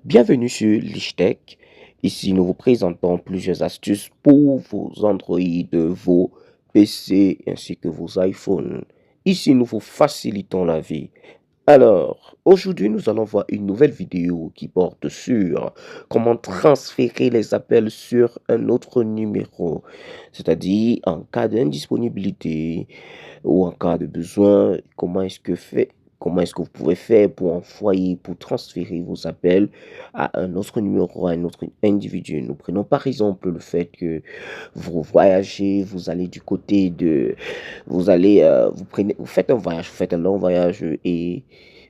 Bienvenue sur Lichtech. Ici, nous vous présentons plusieurs astuces pour vos Android, vos PC ainsi que vos iPhones. Ici, nous vous facilitons la vie. Alors, aujourd'hui, nous allons voir une nouvelle vidéo qui porte sur comment transférer les appels sur un autre numéro, c'est-à-dire en cas d'indisponibilité ou en cas de besoin, comment est-ce que vous pouvez faire pour envoyer, pour transférer vos appels à un autre numéro, à un autre individu. Nous prenons par exemple le fait que vous voyagez, vous allez du côté de, vous faites un voyage, vous faites un long voyage et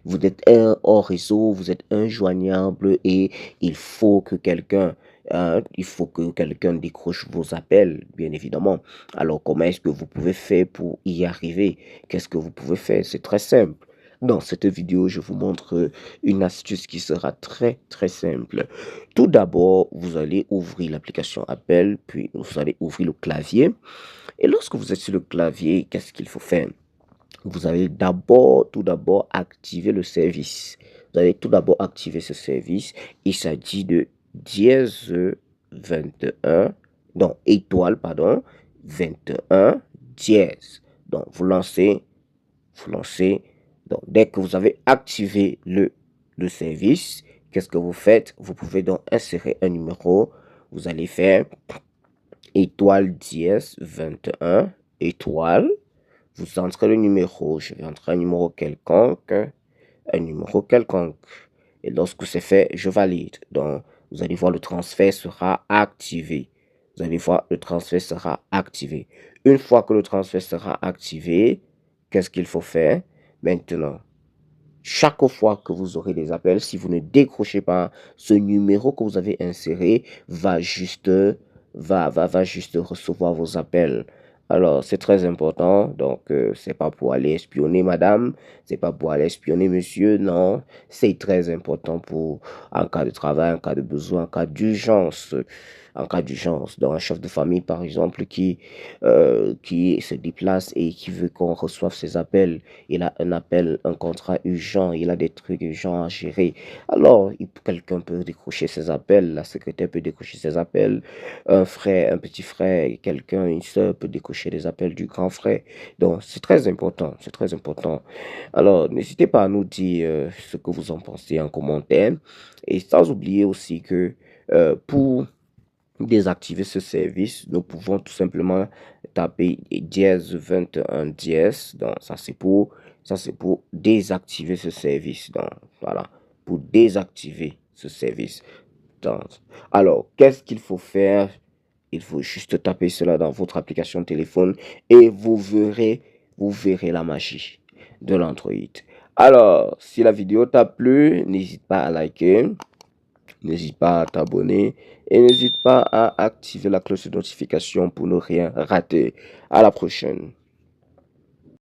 vous êtes un hors réseau, vous êtes injoignable et il faut que quelqu'un décroche vos appels, bien évidemment. Alors, comment est-ce que vous pouvez faire pour y arriver? Qu'est-ce que vous pouvez faire? C'est très simple. Dans cette vidéo, je vous montre une astuce qui sera très très simple. Tout d'abord, vous allez ouvrir l'application Appel, puis vous allez ouvrir le clavier. Et lorsque vous êtes sur le clavier, qu'est-ce qu'il faut faire? Vous allez tout d'abord activer le service. Vous allez tout d'abord activer ce service. Il s'agit de dièse 21, donc étoile, pardon, 21 dièse. Donc vous lancez. Donc dès que vous avez activé le service, qu'est-ce que vous faites? Vous pouvez donc insérer un numéro. Vous allez faire étoile dièse 21 étoile. Vous entrez le numéro, je vais entrer un numéro quelconque, Et lorsque c'est fait, je valide. Donc, vous allez voir, le transfert sera activé. Vous allez voir, le transfert sera activé. Une fois que le transfert sera activé, qu'est-ce qu'il faut faire? Maintenant, chaque fois que vous aurez des appels, si vous ne décrochez pas, ce numéro que vous avez inséré va juste recevoir vos appels. Alors, c'est très important. Donc, c'est pas pour aller espionner madame, c'est pas pour aller espionner monsieur, non. C'est très important pour, en cas de travail, en cas de besoin, en cas d'urgence. En cas d'urgence, dans un chef de famille, par exemple, qui se déplace et qui veut qu'on reçoive ses appels. Il a un appel, un contrat urgent, il a des trucs urgents à gérer. Alors, quelqu'un peut décrocher ses appels, la secrétaire peut décrocher ses appels, un frère, un petit frère, quelqu'un, une soeur peut décrocher les appels du grand frère. Donc, c'est très important, c'est très important. Alors, n'hésitez pas à nous dire ce que vous en pensez en commentaire. Et sans oublier aussi que pour désactiver ce service, nous pouvons tout simplement taper dièse 21 dièse. Donc, ça c'est pour désactiver ce service. Donc, voilà, pour désactiver ce service. Donc, alors, qu'est-ce qu'il faut faire? Il faut juste taper cela dans votre application de téléphone et vous verrez la magie de l'Android. Alors, si la vidéo t'a plu, n'hésite pas à liker. N'hésite pas à t'abonner et n'hésite pas à activer la cloche de notification pour ne rien rater. À la prochaine.